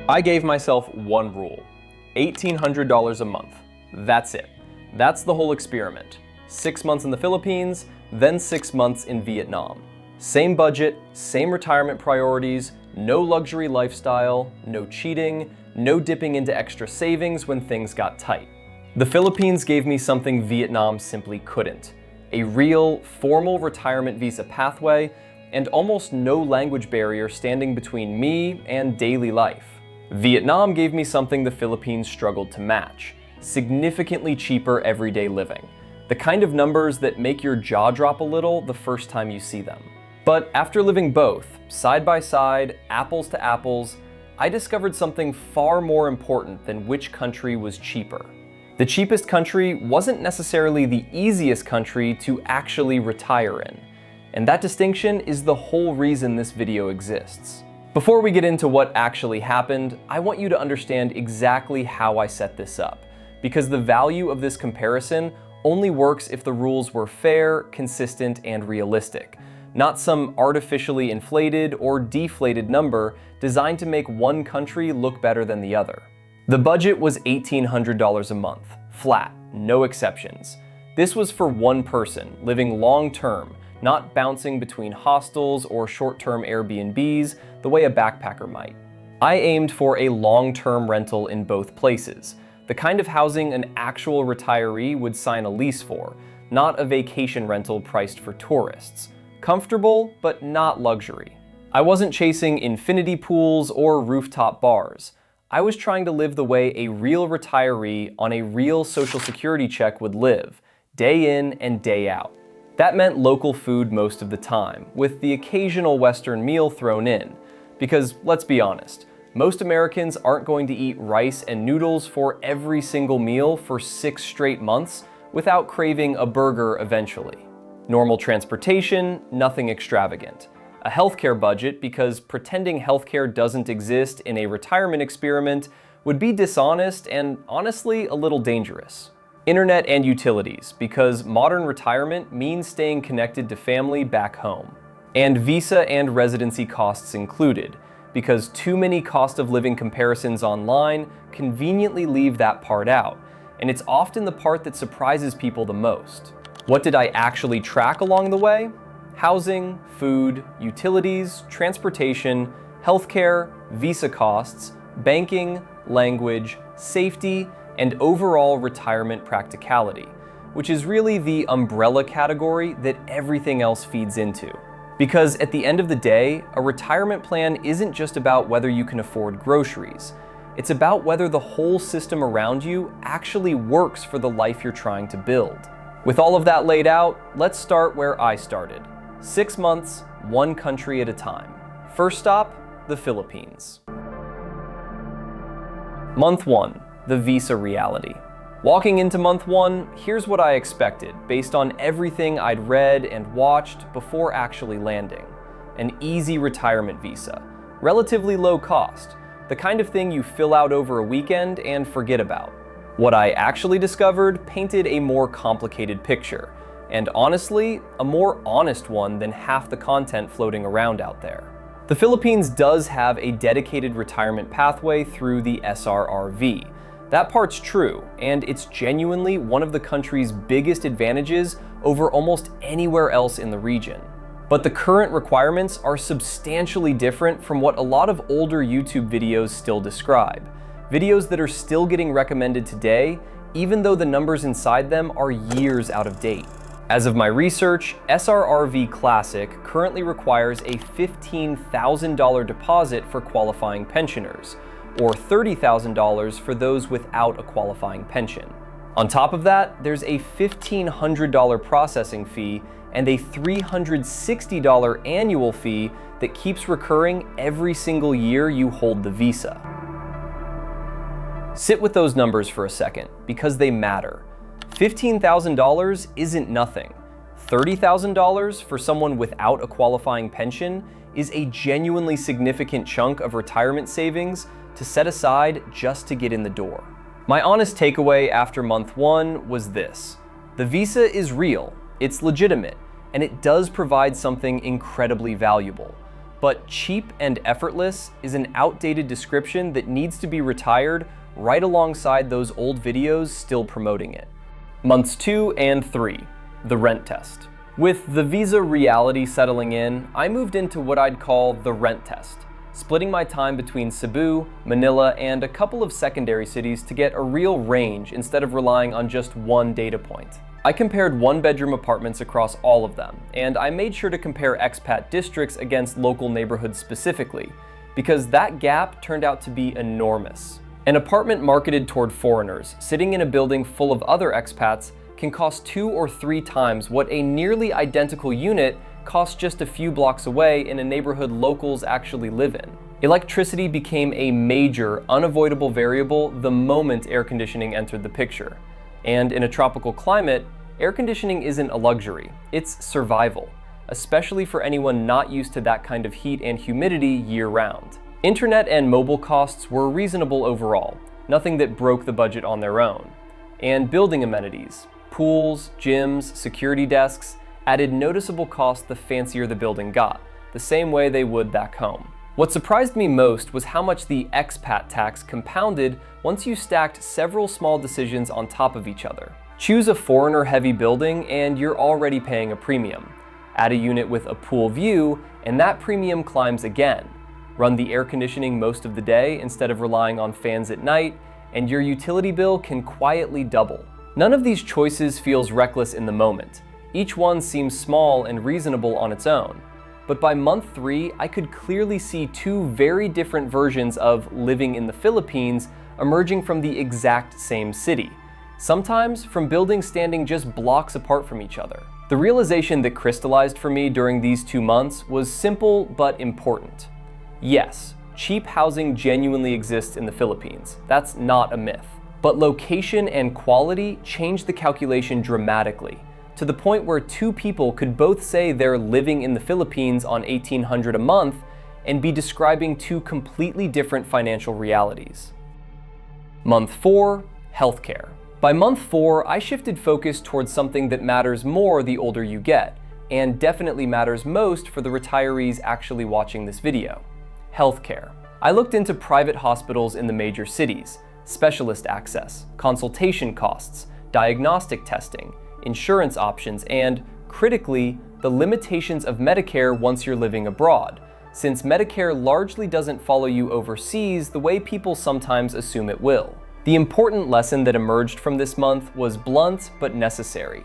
I gave myself one rule: $1,800 a month. That's it. That's the whole experiment. 6 months in the Philippines, then 6 months in Vietnam. Same budget, same retirement priorities, no luxury lifestyle, no cheating, no dipping into extra savings when things got tight. The Philippines gave me something Vietnam simply couldn't: a real, formal retirement visa pathway and almost no language barrier standing between me and daily life. Vietnam gave me something the Philippines struggled to match: significantly cheaper everyday living. The kind of numbers that make your jaw drop a little the first time you see them. But after living both, side by side, apples to apples, I discovered something far more important than which country was cheaper. The cheapest country wasn't necessarily the easiest country to actually retire in. And that distinction is the whole reason this video exists. Before we get into what actually happened, I want you to understand exactly how I set this up, because the value of this comparison only works if the rules were fair, consistent, and realistic, not some artificially inflated or deflated number designed to make one country look better than the other. The budget was $1,800 a month, flat, no exceptions. This was for one person, living long-term, not bouncing between hostels or short-term Airbnbs the way a backpacker might. I aimed for a long-term rental in both places, the kind of housing an actual retiree would sign a lease for, not a vacation rental priced for tourists. Comfortable, but not luxury. I wasn't chasing infinity pools or rooftop bars. I was trying to live the way a real retiree on a real Social Security check would live, day in and day out. That meant local food most of the time, with the occasional Western meal thrown in. Because, let's be honest, most Americans aren't going to eat rice and noodles for every single meal for 6 straight months without craving a burger eventually. Normal transportation, nothing extravagant. A healthcare budget, because pretending healthcare doesn't exist in a retirement experiment would be dishonest and honestly a little dangerous. Internet and utilities, because modern retirement means staying connected to family back home. And visa and residency costs included, because too many cost of living comparisons online conveniently leave that part out, and it's often the part that surprises people the most. What did I actually track along the way? Housing, food, utilities, transportation, healthcare, visa costs, banking, language, safety, and overall retirement practicality, which is really the umbrella category that everything else feeds into. Because at the end of the day, a retirement plan isn't just about whether you can afford groceries. It's about whether the whole system around you actually works for the life you're trying to build. With all of that laid out, let's start where I started. 6 months, one country at a time. First stop, the Philippines. Month 1, the visa reality. Walking into month 1, here's what I expected based on everything I'd read and watched before actually landing. An easy retirement visa, relatively low cost, the kind of thing you fill out over a weekend and forget about. What I actually discovered painted a more complicated picture, and honestly, a more honest one than half the content floating around out there. The Philippines does have a dedicated retirement pathway through the SRRV. That part's true, and it's genuinely one of the country's biggest advantages over almost anywhere else in the region. But the current requirements are substantially different from what a lot of older YouTube videos still describe. Videos that are still getting recommended today, even though the numbers inside them are years out of date. As of my research, SRRV Classic currently requires a $15,000 deposit for qualifying pensioners, or $30,000 for those without a qualifying pension. On top of that, there's a $1,500 processing fee and a $360 annual fee that keeps recurring every single year you hold the visa. Sit with those numbers for a second, because they matter. $15,000 isn't nothing. $30,000 for someone without a qualifying pension is a genuinely significant chunk of retirement savings to set aside just to get in the door. My honest takeaway after month 1 was this: the visa is real, it's legitimate, and it does provide something incredibly valuable. But cheap and effortless is an outdated description that needs to be retired right alongside those old videos still promoting it. Months 2 and 3, the rent test. With the visa reality settling in, I moved into what I'd call the rent test, splitting my time between Cebu, Manila, and a couple of secondary cities to get a real range instead of relying on just one data point. I compared one-bedroom apartments across all of them, and I made sure to compare expat districts against local neighborhoods specifically, because that gap turned out to be enormous. An apartment marketed toward foreigners, sitting in a building full of other expats, can cost 2 or 3 times what a nearly identical unit costs just a few blocks away in a neighborhood locals actually live in. Electricity became a major, unavoidable variable the moment air conditioning entered the picture. And in a tropical climate, air conditioning isn't a luxury, it's survival, especially for anyone not used to that kind of heat and humidity year-round. Internet and mobile costs were reasonable overall, nothing that broke the budget on their own. And building amenities, pools, gyms, security desks, added noticeable cost the fancier the building got, the same way they would back home. What surprised me most was how much the expat tax compounded once you stacked several small decisions on top of each other. Choose a foreigner-heavy building and you're already paying a premium. Add a unit with a pool view and that premium climbs again. Run the air conditioning most of the day instead of relying on fans at night, and your utility bill can quietly double. None of these choices feels reckless in the moment. Each one seems small and reasonable on its own. But by month 3, I could clearly see 2 very different versions of living in the Philippines emerging from the exact same city, sometimes from buildings standing just blocks apart from each other. The realization that crystallized for me during these 2 months was simple but important. Yes, cheap housing genuinely exists in the Philippines. That's not a myth. But location and quality changed the calculation dramatically, to the point where 2 people could both say they're living in the Philippines on $1,800 a month and be describing 2 completely different financial realities. Month 4, healthcare. By month 4, I shifted focus towards something that matters more the older you get, and definitely matters most for the retirees actually watching this video: healthcare. I looked into private hospitals in the major cities, specialist access, consultation costs, diagnostic testing, insurance options, and, critically, the limitations of Medicare once you're living abroad, since Medicare largely doesn't follow you overseas the way people sometimes assume it will. The important lesson that emerged from this month was blunt but necessary.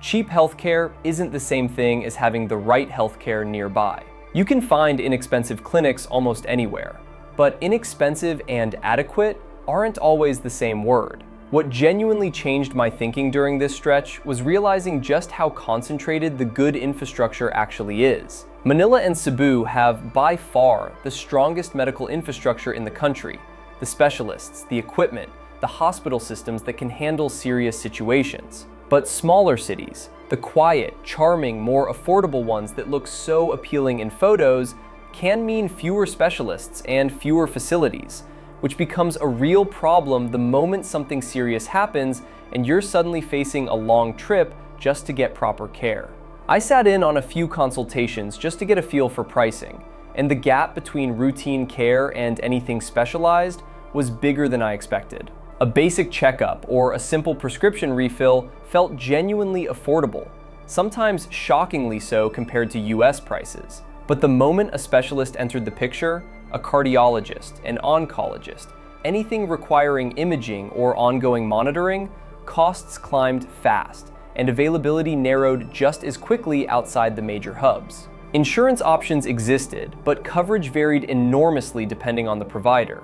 Cheap healthcare isn't the same thing as having the right healthcare nearby. You can find inexpensive clinics almost anywhere, but inexpensive and adequate aren't always the same word. What genuinely changed my thinking during this stretch was realizing just how concentrated the good infrastructure actually is. Manila and Cebu have by far the strongest medical infrastructure in the country, the specialists, the equipment, the hospital systems that can handle serious situations. But smaller cities, the quiet, charming, more affordable ones that look so appealing in photos, can mean fewer specialists and fewer facilities, which becomes a real problem the moment something serious happens and you're suddenly facing a long trip just to get proper care. I sat in on a few consultations just to get a feel for pricing, and the gap between routine care and anything specialized was bigger than I expected. A basic checkup or a simple prescription refill felt genuinely affordable, sometimes shockingly so compared to US prices. But the moment a specialist entered the picture, a cardiologist, an oncologist, anything requiring imaging or ongoing monitoring, costs climbed fast, and availability narrowed just as quickly outside the major hubs. Insurance options existed, but coverage varied enormously depending on the provider,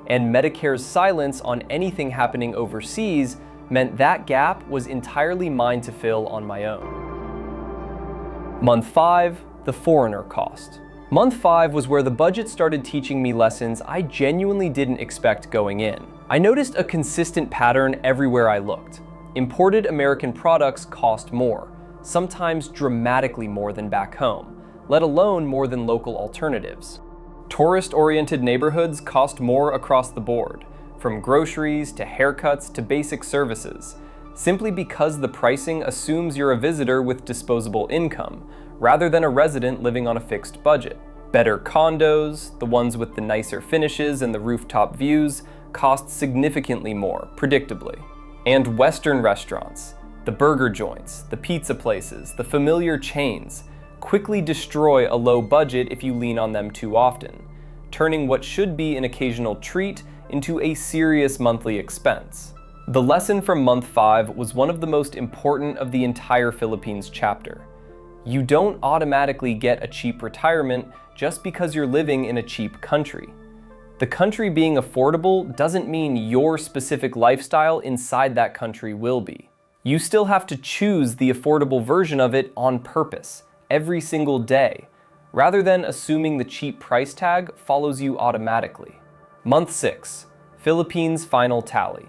and Medicare's silence on anything happening overseas meant that gap was entirely mine to fill on my own. Month 5, the foreigner cost. Month 5 was where the budget started teaching me lessons I genuinely didn't expect going in. I noticed a consistent pattern everywhere I looked. Imported American products cost more, sometimes dramatically more than back home, let alone more than local alternatives. Tourist-oriented neighborhoods cost more across the board, from groceries to haircuts to basic services, simply because the pricing assumes you're a visitor with disposable income, rather than a resident living on a fixed budget. Better condos, the ones with the nicer finishes and the rooftop views, cost significantly more, predictably. And Western restaurants, the burger joints, the pizza places, the familiar chains, quickly destroy a low budget if you lean on them too often, turning what should be an occasional treat into a serious monthly expense. The lesson from month 5 was one of the most important of the entire Philippines chapter. You don't automatically get a cheap retirement just because you're living in a cheap country. The country being affordable doesn't mean your specific lifestyle inside that country will be. You still have to choose the affordable version of it on purpose, every single day, rather than assuming the cheap price tag follows you automatically. Month 6, Philippines final tally.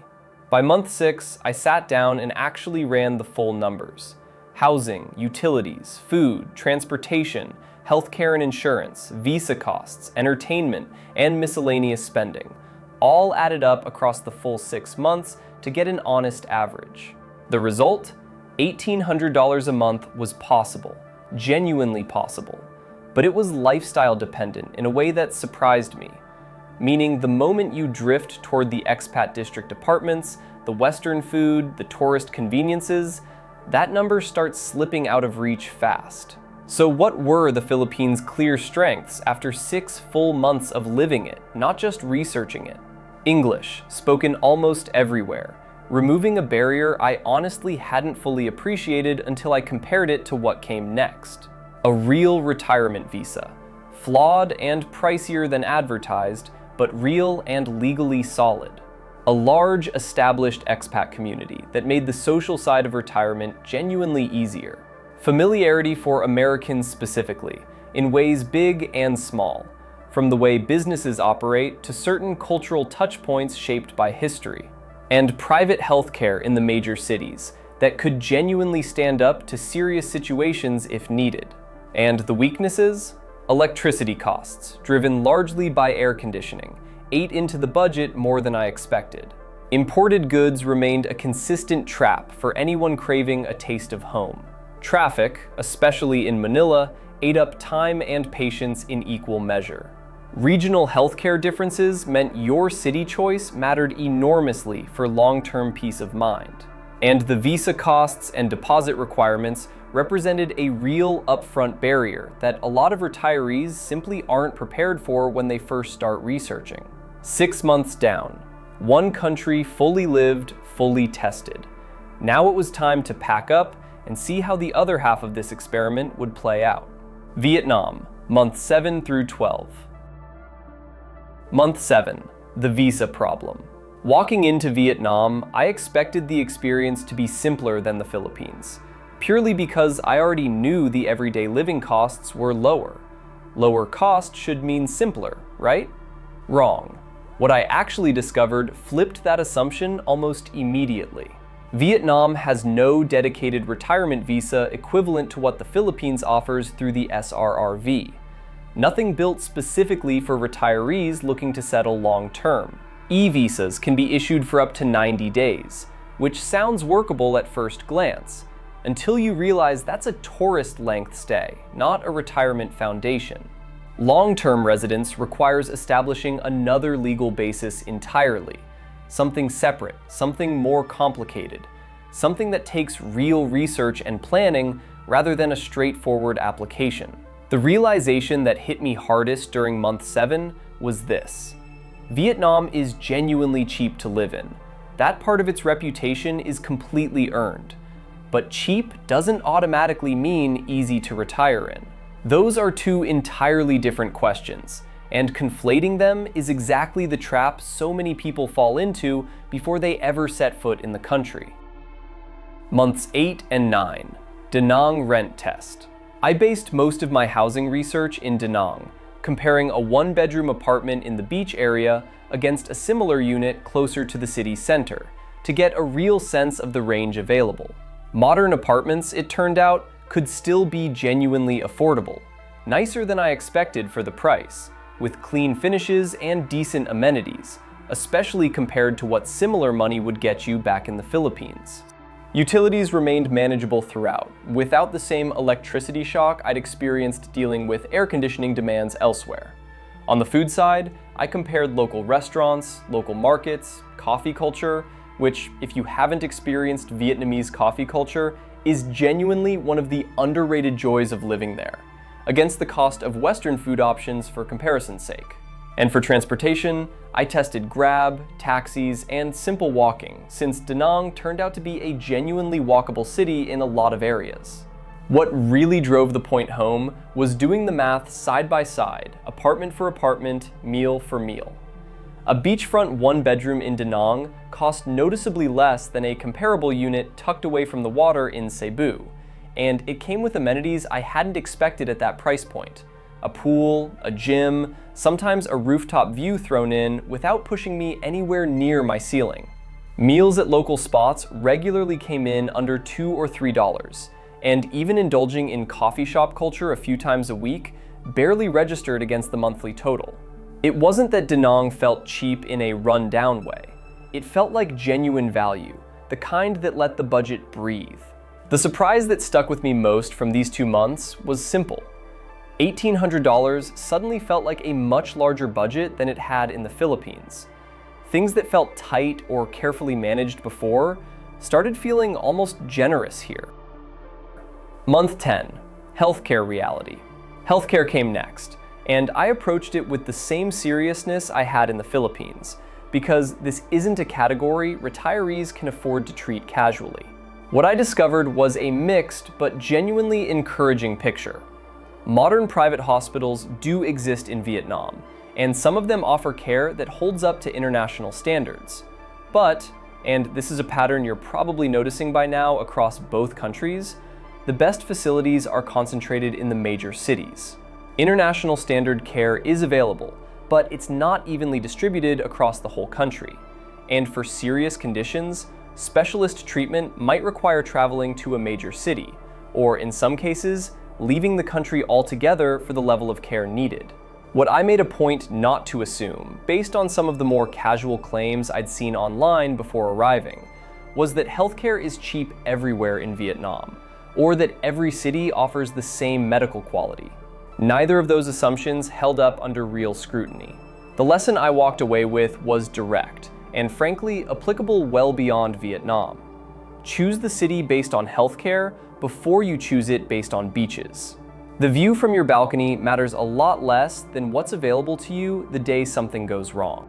By month 6, I sat down and actually ran the full numbers. Housing, utilities, food, transportation, healthcare and insurance, visa costs, entertainment, and miscellaneous spending, all added up across the full 6 months to get an honest average. The result? $1,800 a month was possible, genuinely possible, but it was lifestyle dependent in a way that surprised me. Meaning the moment you drift toward the expat district apartments, the Western food, the tourist conveniences, that number starts slipping out of reach fast. So what were the Philippines' clear strengths after 6 full months of living it, not just researching it? English, spoken almost everywhere, removing a barrier I honestly hadn't fully appreciated until I compared it to what came next. A real retirement visa, flawed and pricier than advertised, but real and legally solid. A large, established expat community that made the social side of retirement genuinely easier. Familiarity for Americans specifically, in ways big and small, from the way businesses operate to certain cultural touchpoints shaped by history. And private healthcare in the major cities that could genuinely stand up to serious situations if needed. And the weaknesses? Electricity costs, driven largely by air conditioning, ate into the budget more than I expected. Imported goods remained a consistent trap for anyone craving a taste of home. Traffic, especially in Manila, ate up time and patience in equal measure. Regional healthcare differences meant your city choice mattered enormously for long-term peace of mind. And the visa costs and deposit requirements represented a real upfront barrier that a lot of retirees simply aren't prepared for when they first start researching. 6 months down, one country fully lived, fully tested. Now it was time to pack up and see how the other half of this experiment would play out. Vietnam, months 7 through 12. Month 7, the visa problem. Walking into Vietnam, I expected the experience to be simpler than the Philippines, purely because I already knew the everyday living costs were lower. Lower cost should mean simpler, right? Wrong. What I actually discovered flipped that assumption almost immediately. Vietnam has no dedicated retirement visa equivalent to what the Philippines offers through the SRRV. Nothing built specifically for retirees looking to settle long-term. E-visas can be issued for up to 90 days, which sounds workable at first glance, until you realize that's a tourist-length stay, not a retirement foundation. Long-term residence requires establishing another legal basis entirely. Something separate, something more complicated, something that takes real research and planning rather than a straightforward application. The realization that hit me hardest during month 7 was this. Vietnam is genuinely cheap to live in. That part of its reputation is completely earned. But cheap doesn't automatically mean easy to retire in. Those are two entirely different questions, and conflating them is exactly the trap so many people fall into before they ever set foot in the country. Months 8 and 9, Da Nang rent test. I based most of my housing research in Da Nang, comparing a 1-bedroom apartment in the beach area against a similar unit closer to the city center, to get a real sense of the range available. Modern apartments, it turned out, could still be genuinely affordable, nicer than I expected for the price, with clean finishes and decent amenities, especially compared to what similar money would get you back in the Philippines. Utilities remained manageable throughout, without the same electricity shock I'd experienced dealing with air conditioning demands elsewhere. On the food side, I compared local restaurants, local markets, coffee culture, which, if you haven't experienced Vietnamese coffee culture, is genuinely one of the underrated joys of living there, against the cost of Western food options for comparison's sake. And for transportation, I tested Grab, taxis, and simple walking, since Da Nang turned out to be a genuinely walkable city in a lot of areas. What really drove the point home was doing the math side by side, apartment for apartment, meal for meal. A beachfront one-bedroom in Da Nang cost noticeably less than a comparable unit tucked away from the water in Cebu, and it came with amenities I hadn't expected at that price point. A pool, a gym, sometimes a rooftop view thrown in without pushing me anywhere near my ceiling. Meals at local spots regularly came in under $2 or $3, and even indulging in coffee shop culture a few times a week barely registered against the monthly total. It wasn't that Da Nang felt cheap in a run-down way. It felt like genuine value, the kind that let the budget breathe. The surprise that stuck with me most from these 2 months was simple. $1,800 suddenly felt like a much larger budget than it had in the Philippines. Things that felt tight or carefully managed before started feeling almost generous here. Month 10, healthcare reality. Healthcare came next, and I approached it with the same seriousness I had in the Philippines, because this isn't a category retirees can afford to treat casually. What I discovered was a mixed but genuinely encouraging picture. Modern private hospitals do exist in Vietnam, and some of them offer care that holds up to international standards. But, and this is a pattern you're probably noticing by now across both countries, the best facilities are concentrated in the major cities. International standard care is available, but it's not evenly distributed across the whole country. And for serious conditions, specialist treatment might require traveling to a major city, or in some cases, leaving the country altogether for the level of care needed. What I made a point not to assume, based on some of the more casual claims I'd seen online before arriving, was that healthcare is cheap everywhere in Vietnam, or that every city offers the same medical quality. Neither of those assumptions held up under real scrutiny. The lesson I walked away with was direct, and frankly applicable well beyond Vietnam. Choose the city based on healthcare before you choose it based on beaches. The view from your balcony matters a lot less than what's available to you the day something goes wrong.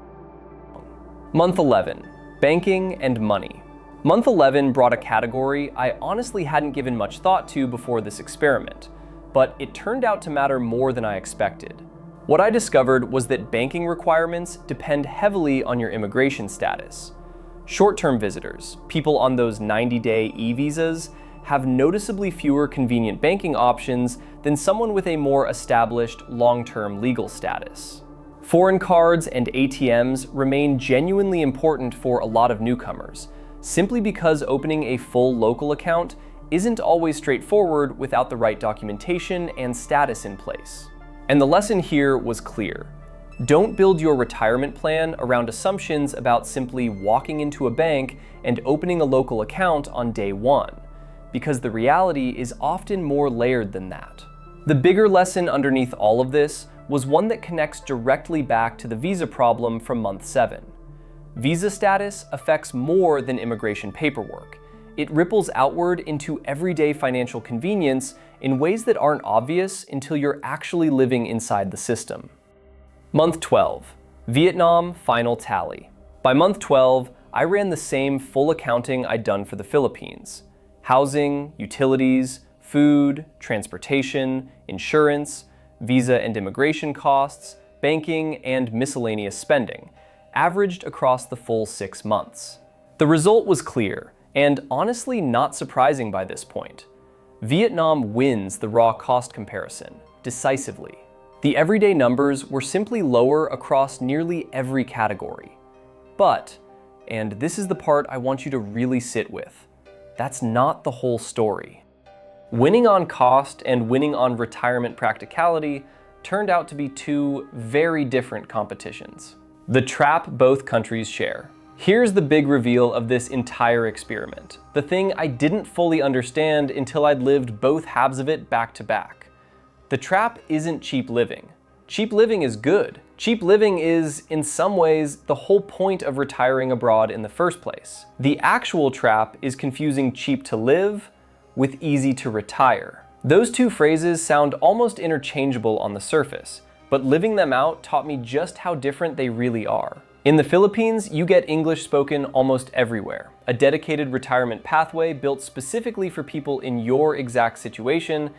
Month 11, banking and money. Month 11 brought a category I honestly hadn't given much thought to before this experiment, but it turned out to matter more than I expected. What I discovered was that banking requirements depend heavily on your immigration status. Short-term visitors, people on those 90-day e-visas, have noticeably fewer convenient banking options than someone with a more established long-term legal status. Foreign cards and ATMs remain genuinely important for a lot of newcomers, simply because opening a full local account isn't always straightforward without the right documentation and status in place. And the lesson here was clear. Don't build your retirement plan around assumptions about simply walking into a bank and opening a local account on day one, because the reality is often more layered than that. The bigger lesson underneath all of this was one that connects directly back to the visa problem from month 7. Visa status affects more than immigration paperwork. It ripples outward into everyday financial convenience in ways that aren't obvious until you're actually living inside the system. Month 12, Vietnam final tally. By month 12, I ran the same full accounting I'd done for the Philippines. Housing, utilities, food, transportation, insurance, visa and immigration costs, banking, and miscellaneous spending, averaged across the full 6 months. The result was clear, and honestly not surprising by this point. Vietnam wins the raw cost comparison, decisively. The everyday numbers were simply lower across nearly every category. But, and this is the part I want you to really sit with, that's not the whole story. Winning on cost and winning on retirement practicality turned out to be two very different competitions. The trap both countries share. Here's the big reveal of this entire experiment, the thing I didn't fully understand until I'd lived both halves of it back to back. The trap isn't cheap living. Cheap living is good. Cheap living is, in some ways, the whole point of retiring abroad in the first place. The actual trap is confusing cheap to live with easy to retire. Those two phrases sound almost interchangeable on the surface, but living them out taught me just how different they really are. In the Philippines, you get English spoken almost everywhere, a dedicated retirement pathway built specifically for people in your exact situation,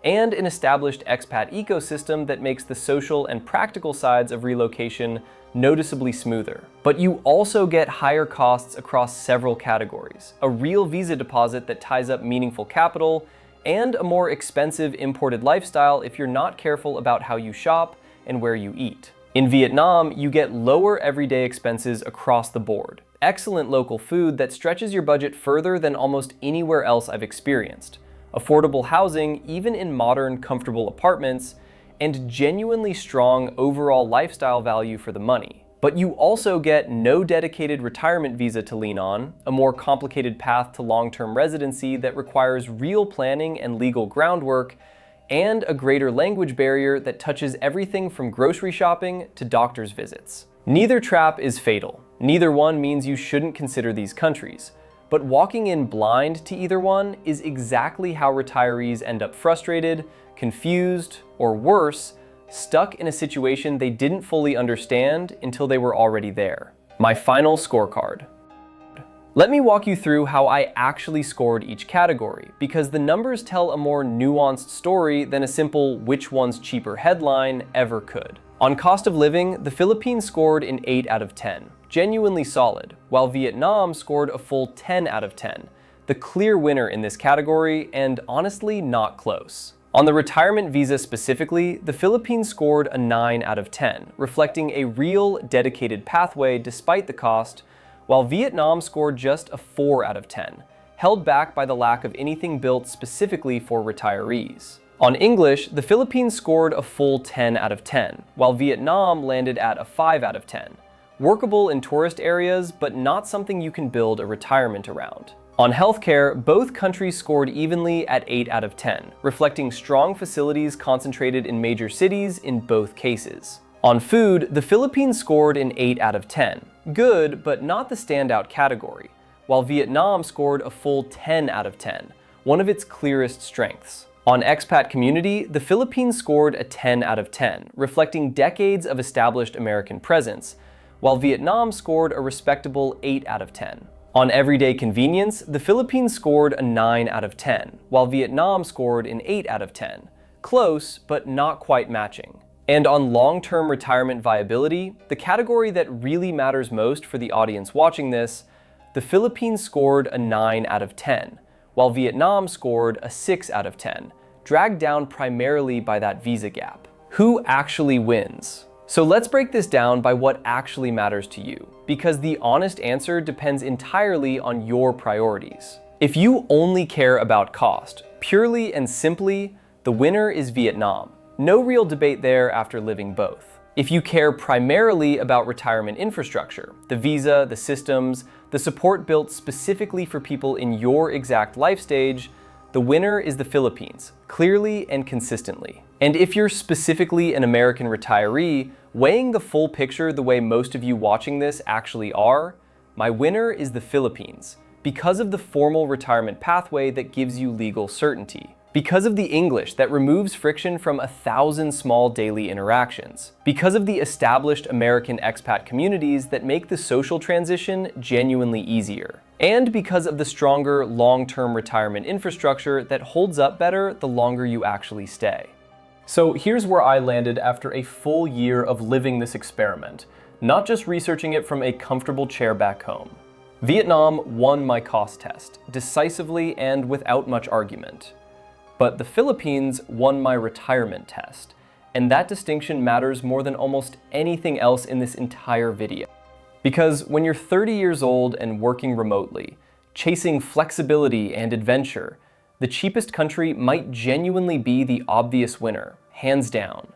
and an established expat ecosystem that makes the social and practical sides of relocation noticeably smoother. But you also get higher costs across several categories, a real visa deposit that ties up meaningful capital, and a more expensive imported lifestyle if you're not careful about how you shop and where you eat. In Vietnam, you get lower everyday expenses across the board, excellent local food that stretches your budget further than almost anywhere else I've experienced, affordable housing even in modern, comfortable apartments, and genuinely strong overall lifestyle value for the money. But you also get no dedicated retirement visa to lean on, a more complicated path to long-term residency that requires real planning and legal groundwork, and a greater language barrier that touches everything from grocery shopping to doctor's visits. Neither trap is fatal. Neither one means you shouldn't consider these countries. But walking in blind to either one is exactly how retirees end up frustrated, confused, or worse, stuck in a situation they didn't fully understand until they were already there. My final scorecard. Let me walk you through how I actually scored each category, because the numbers tell a more nuanced story than a simple which one's cheaper headline ever could. On cost of living, the Philippines scored an 8 out of 10, genuinely solid, while Vietnam scored a full 10 out of 10, the clear winner in this category and honestly not close. On the retirement visa specifically, the Philippines scored a 9 out of 10, reflecting a real dedicated pathway despite the cost, while Vietnam scored just a 4 out of 10, held back by the lack of anything built specifically for retirees. On English, the Philippines scored a full 10 out of 10, while Vietnam landed at a 5 out of 10. Workable in tourist areas, but not something you can build a retirement around. On healthcare, both countries scored evenly at 8 out of 10, reflecting strong facilities concentrated in major cities in both cases. On food, the Philippines scored an 8 out of 10. Good, but not the standout category, while Vietnam scored a full 10 out of 10, one of its clearest strengths. On expat community, the Philippines scored a 10 out of 10, reflecting decades of established American presence, while Vietnam scored a respectable 8 out of 10. On everyday convenience, the Philippines scored a 9 out of 10, while Vietnam scored an 8 out of 10. Close, but not quite matching. And on long-term retirement viability, the category that really matters most for the audience watching this, the Philippines scored a 9 out of 10, while Vietnam scored a 6 out of 10, dragged down primarily by that visa gap. Who actually wins? So let's break this down by what actually matters to you, because the honest answer depends entirely on your priorities. If you only care about cost, purely and simply, the winner is Vietnam. No real debate there after living both. If you care primarily about retirement infrastructure, the visa, the systems, the support built specifically for people in your exact life stage, the winner is the Philippines, clearly and consistently. And if you're specifically an American retiree, weighing the full picture the way most of you watching this actually are, my winner is the Philippines, because of the formal retirement pathway that gives you legal certainty. Because of the English that removes friction from 1,000 small daily interactions. Because of the established American expat communities that make the social transition genuinely easier. And because of the stronger long-term retirement infrastructure that holds up better the longer you actually stay. So here's where I landed after a full year of living this experiment, not just researching it from a comfortable chair back home. Vietnam won my cost test, decisively and without much argument. But the Philippines won my retirement test, and that distinction matters more than almost anything else in this entire video. Because when you're 30 years old and working remotely, chasing flexibility and adventure, the cheapest country might genuinely be the obvious winner, hands down.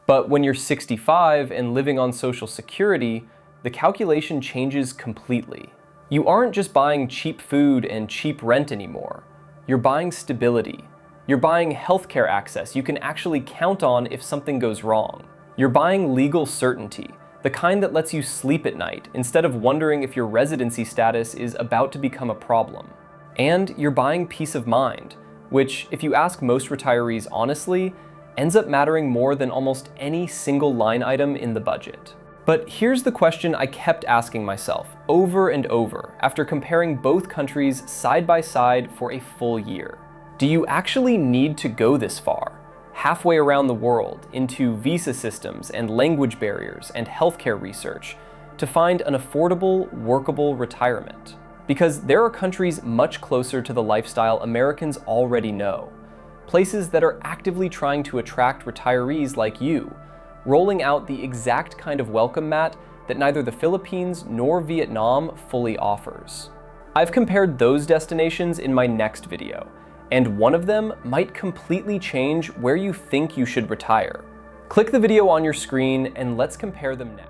But when you're 65 and living on Social Security, the calculation changes completely. You aren't just buying cheap food and cheap rent anymore. You're buying stability. You're buying healthcare access you can actually count on if something goes wrong. You're buying legal certainty, the kind that lets you sleep at night instead of wondering if your residency status is about to become a problem. And you're buying peace of mind, which, if you ask most retirees honestly, ends up mattering more than almost any single line item in the budget. But here's the question I kept asking myself over and over after comparing both countries side by side for a full year. Do you actually need to go this far, halfway around the world, into visa systems and language barriers and healthcare research to find an affordable, workable retirement? Because there are countries much closer to the lifestyle Americans already know. Places that are actively trying to attract retirees like you, rolling out the exact kind of welcome mat that neither the Philippines nor Vietnam fully offers. I've compared those destinations in my next video, and one of them might completely change where you think you should retire. Click the video on your screen and let's compare them next.